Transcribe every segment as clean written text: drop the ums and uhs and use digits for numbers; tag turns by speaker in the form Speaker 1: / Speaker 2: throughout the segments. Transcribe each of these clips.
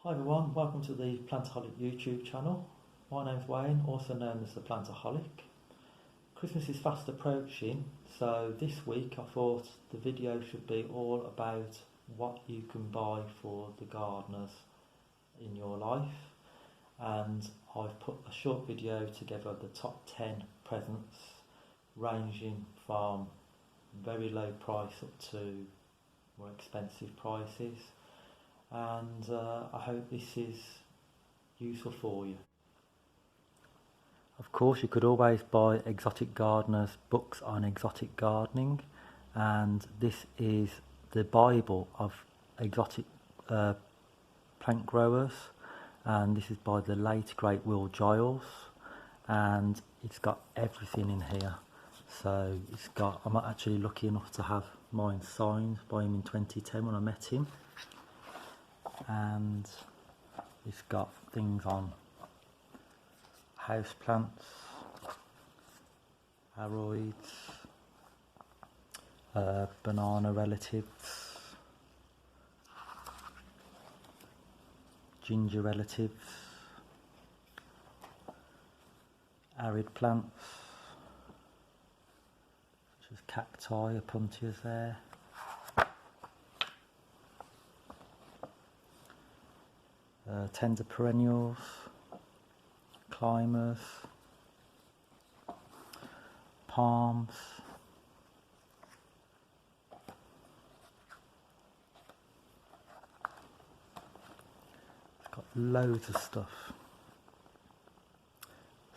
Speaker 1: Hi everyone, welcome to the ThePlantaholic YouTube channel. My name's Wayne, also known as ThePlantaholic. Christmas is fast approaching, so this week I thought the video should be all about what you can buy for the gardeners in your life. And I've put a short video together of the top 10 presents, ranging from very low price up to more expensive prices. And I hope this is useful for you. Of course, you could always buy Exotic Gardeners books on exotic gardening, and this is the Bible of exotic plant growers, and this is by the late great Giles, and it's got everything in here. So it's got, I'm actually lucky enough to have mine signed by him in 2010 when I met him. And it's got things on houseplants, aroids, banana relatives, ginger relatives, arid plants, such as cacti, opuntias there. Tender perennials, climbers, palms, it's got loads of stuff.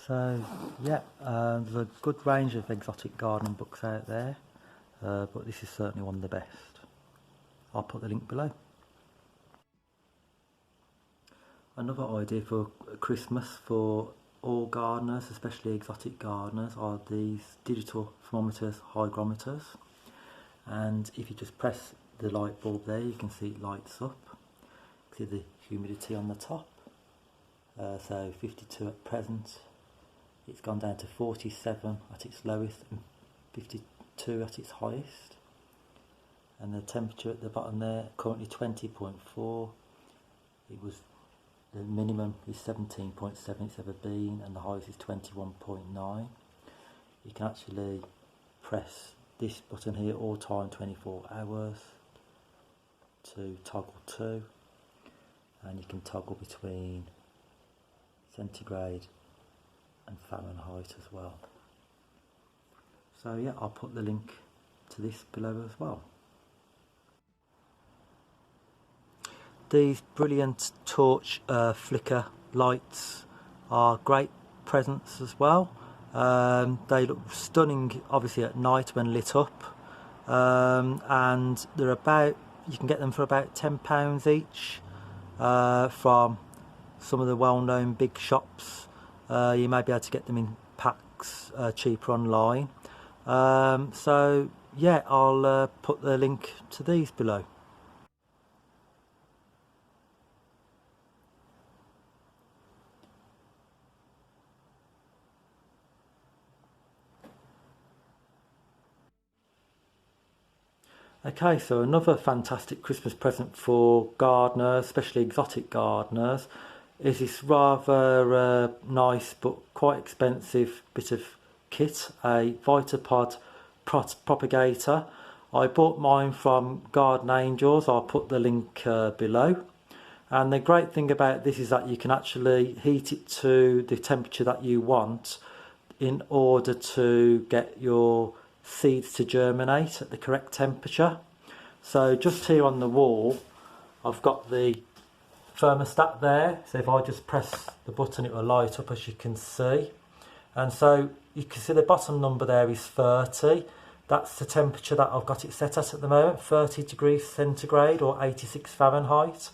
Speaker 1: So yeah, there's a good range of exotic gardening books out there, but this is certainly one of the best. I'll put the link below. Another idea for Christmas for all gardeners, especially exotic gardeners, are these digital thermometers, hygrometers. And if you just press the light bulb there, you can see it lights up. See the humidity on the top. So 52 at present. It's gone down to 47 at its lowest and 52 at its highest. And the temperature at the bottom there, currently 20.4. It was the minimum is 17.7 it's ever been, and the highest is 21.9. You can actually press this button here, all time 24 hours, to toggle to, and you can toggle between centigrade and Fahrenheit as well. So yeah, I'll put the link to this below as well. These brilliant torch flicker lights are great presents as well. They look stunning obviously at night when lit up, and they're about, you can get them for about £10 each from some of the well-known big shops. You may be able to get them in packs cheaper online. So yeah, I'll put the link to these below. Okay, so another fantastic Christmas present for gardeners, especially exotic gardeners, is this rather nice but quite expensive bit of kit, a Vitopod Pod Propagator. I bought mine from Garden Angels. I'll put the link below. And the great thing about this is that you can actually heat it to the temperature that you want in order to get your seeds to germinate at the correct temperature. So just here on the wall I've got the thermostat there, so if I just press the button it will light up, as you can see. And so you can see the bottom number there is 30. That's the temperature that I've got it set at the moment, 30 degrees centigrade or 86 Fahrenheit.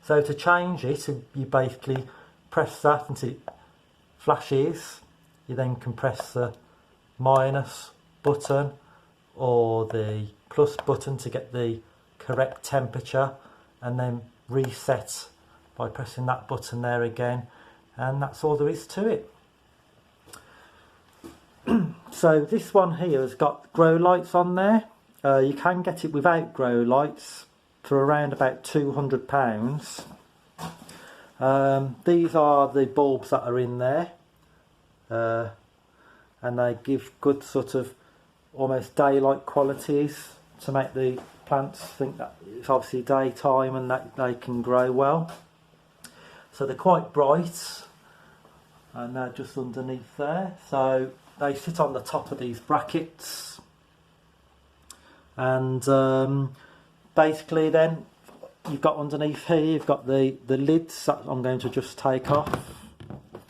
Speaker 1: So to change it, you basically press that until it flashes. You then can press the minus button or the plus button to get the correct temperature, and then reset by pressing that button there again, and that's all there is to it. So this one here has got grow lights on there. You can get it without grow lights for around about £200. These are the bulbs that are in there, and they give good sort of almost daylight qualities to make the plants think that it's obviously daytime and that they can grow well. So they're quite bright, and they're just underneath there. So they sit on the top of these brackets, and basically then you've got underneath here, you've got the lids that I'm going to just take off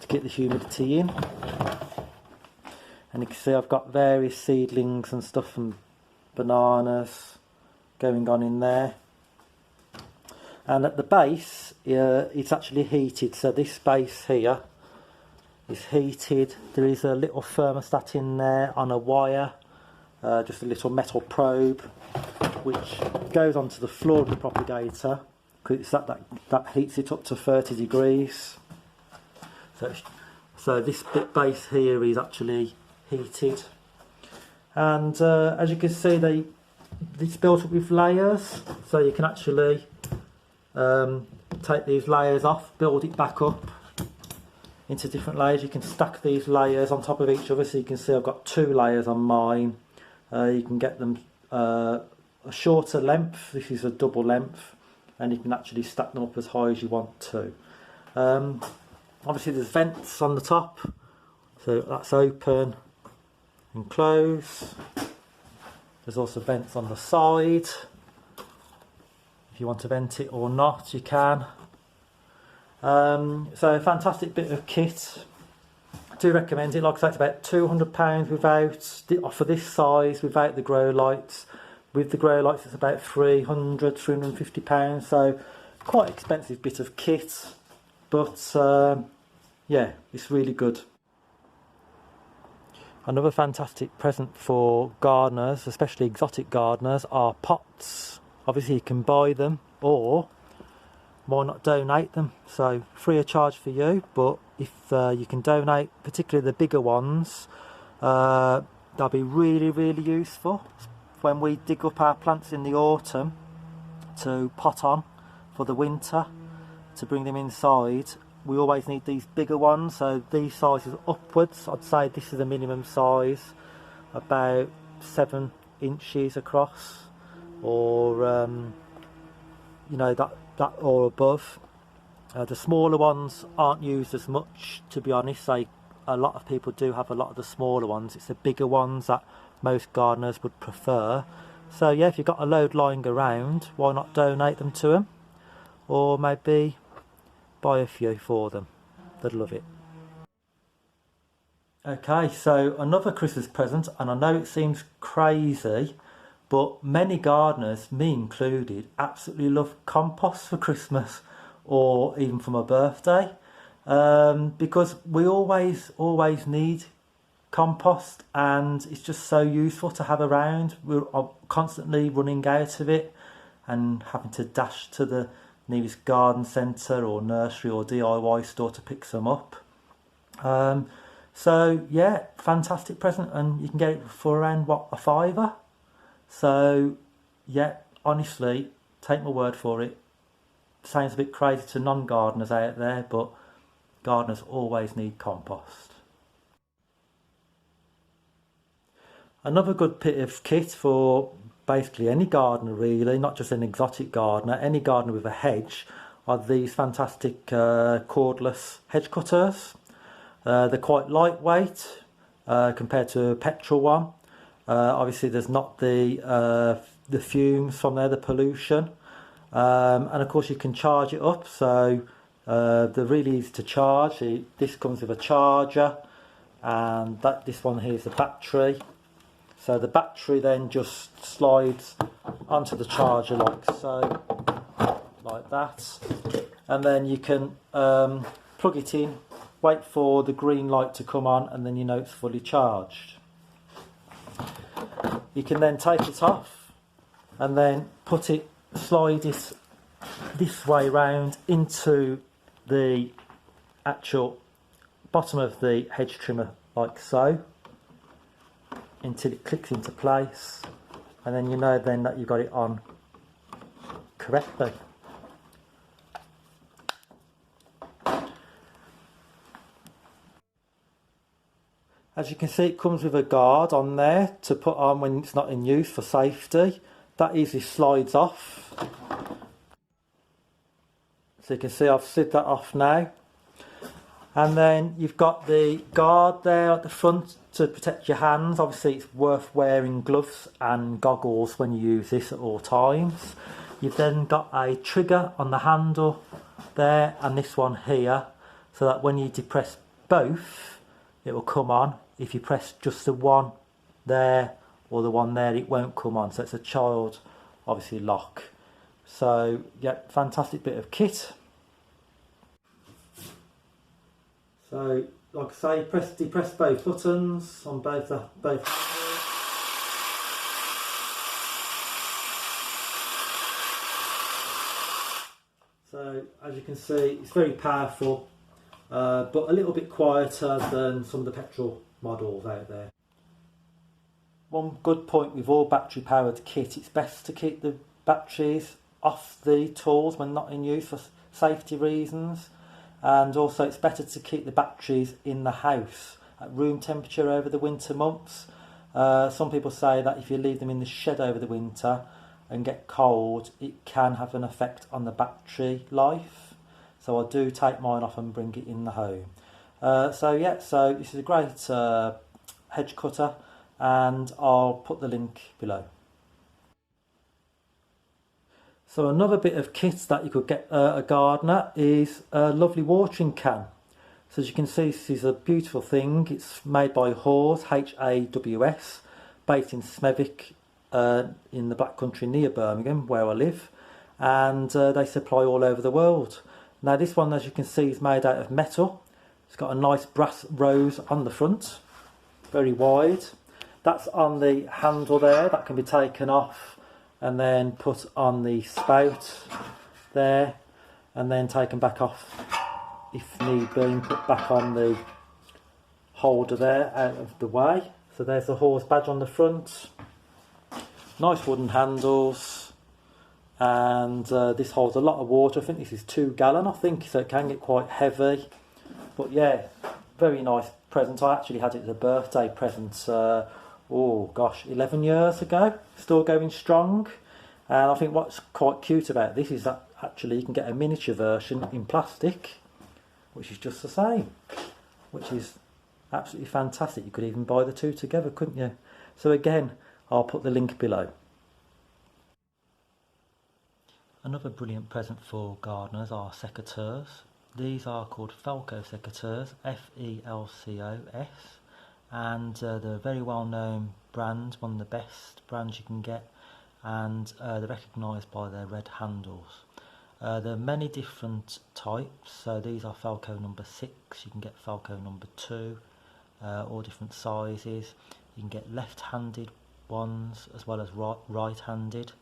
Speaker 1: to get the humidity in. And you can see I've got various seedlings and stuff and bananas going on in there. And at the base, it's actually heated. So this base here is heated. There is a little thermostat in there on a wire, just a little metal probe, which goes onto the floor of the propagator, because it's that heats it up to 30 degrees. So this bit base here is actually heated, and as you can see, it's built up with layers, so you can actually take these layers off, build it back up into different layers. You can stack these layers on top of each other, so you can see I've got 2 layers on mine. You can get them a shorter length. This is a double length, and you can actually stack them up as high as you want to. Obviously there's vents on the top, so that's open and close. There's also vents on the side. If you want to vent it or not, you can. So a fantastic bit of kit. I do recommend it. Like I say, it's about £200 without, for this size, without the grow lights. With the grow lights, it's about £350. So quite expensive bit of kit, but yeah, it's really good. Another fantastic present for gardeners, especially exotic gardeners, are pots. Obviously you can buy them, or why not donate them? So free of charge for you, but if you can donate, particularly the bigger ones, they'll be really, really useful when we dig up our plants in the autumn to pot on for the winter, to bring them inside. We always need these bigger ones, so these sizes upwards. I'd say this is a minimum size, about 7 inches across, or you know, that or above. The smaller ones aren't used as much, to be honest. A lot of people do have a lot of the smaller ones. It's the bigger ones that most gardeners would prefer. So yeah, if you've got a load lying around, why not donate them to them, or maybe buy a few for them. They'd love it. Okay, so another Christmas present, and I know it seems crazy, but many gardeners, me included, absolutely love compost for Christmas, or even for my birthday, because we always need compost, and it's just so useful to have around. We're constantly running out of it and having to dash to the nearest garden centre or nursery or DIY store to pick some up. So yeah, fantastic present, and you can get it for around what, a £5. So yeah, honestly, take my word for it. Sounds a bit crazy to non-gardeners out there, but gardeners always need compost. Another good bit of kit for basically any gardener really, not just an exotic gardener, any gardener with a hedge, are these fantastic cordless hedge cutters. They're quite lightweight compared to a petrol one. Obviously there's not the fumes from there, the pollution, and of course you can charge it up, so they're really easy to charge. This comes with a charger, and this one here is the battery. So the battery then just slides onto the charger like so, like that, and then you can plug it in, wait for the green light to come on, and then you know it's fully charged. You can then take it off and then slide it this way round into the actual bottom of the hedge trimmer like so, until it clicks into place, and then you know then that you've got it on correctly. As you can see, it comes with a guard on there to put on when it's not in use for safety. That easily slides off. So you can see I've slid that off now. And then you've got the guard there at the front to protect your hands. Obviously it's worth wearing gloves and goggles when you use this at all times. You've then got a trigger on the handle there and this one here, so that when you depress both it will come on. If you press just the one there or the one there, it won't come on. So it's a child obviously lock. So yeah, fantastic bit of kit. So, like I say, depress both buttons on both. So, as you can see, it's very powerful, but a little bit quieter than some of the petrol models out there. One good point with all battery-powered kit, it's best to keep the batteries off the tools when not in use for safety reasons. And also it's better to keep the batteries in the house at room temperature over the winter months. Some people say that if you leave them in the shed over the winter and get cold, it can have an effect on the battery life. So I do take mine off and bring it in the home. So this is a great hedge cutter, and I'll put the link below. So another bit of kit that you could get a gardener is a lovely watering can. So as you can see, this is a beautiful thing. It's made by Haws, Haws, based in Smethwick in the Black Country near Birmingham, where I live. And they supply all over the world. Now this one, as you can see, is made out of metal. It's got a nice brass rose on the front, very wide. That's on the handle there, that can be taken off and then put on the spout there, and then taken back off if need be, and put back on the holder there out of the way. So there's the Haws badge on the front, nice wooden handles, and this holds a lot of water. I think this is 2 gallon, I think, so it can get quite heavy. But yeah, very nice present. I actually had it as a birthday present 11 years ago, still going strong. And I think what's quite cute about this is that actually you can get a miniature version in plastic, which is just the same, which is absolutely fantastic. You could even buy the two together, couldn't you? So again, I'll put the link below. Another brilliant present for gardeners are secateurs. These are called Felco secateurs, Felcos, and they're a very well known brand, one of the best brands you can get, and they're recognised by their red handles. There are many different types, so these are Felco number 6, you can get Felco number 2, all different sizes. You can get left-handed ones as well as right-handed,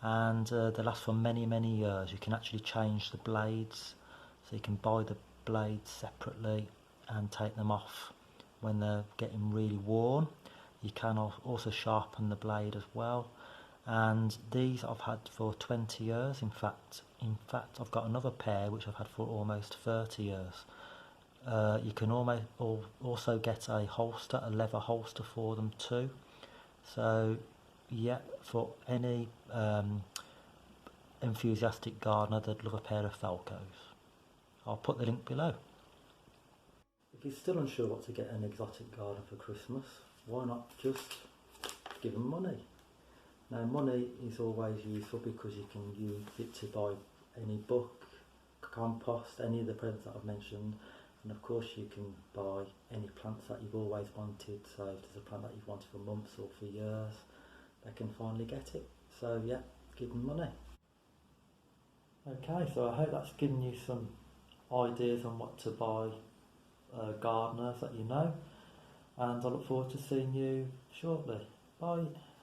Speaker 1: and they last for many years. You can actually change the blades, so you can buy the blades separately and take them off when they're getting really worn. You can also sharpen the blade as well, and these I've had for 20 years. In fact I've got another pair which I've had for almost 30 years. You can also get a holster, a leather holster for them too. So yeah, for any enthusiastic gardener that'd love a pair of Felcos. I'll put the link below. If you're still unsure what to get an exotic garden for Christmas, why not just give them money? Now money is always useful because you can use it to buy any book, compost, any of the presents that I've mentioned, and of course you can buy any plants that you've always wanted. So if there's a plant that you've wanted for months or for years, they can finally get it. So yeah, give them money. Okay, so I hope that's given you some ideas on what to buy gardeners that you know, and I look forward to seeing you shortly. Bye.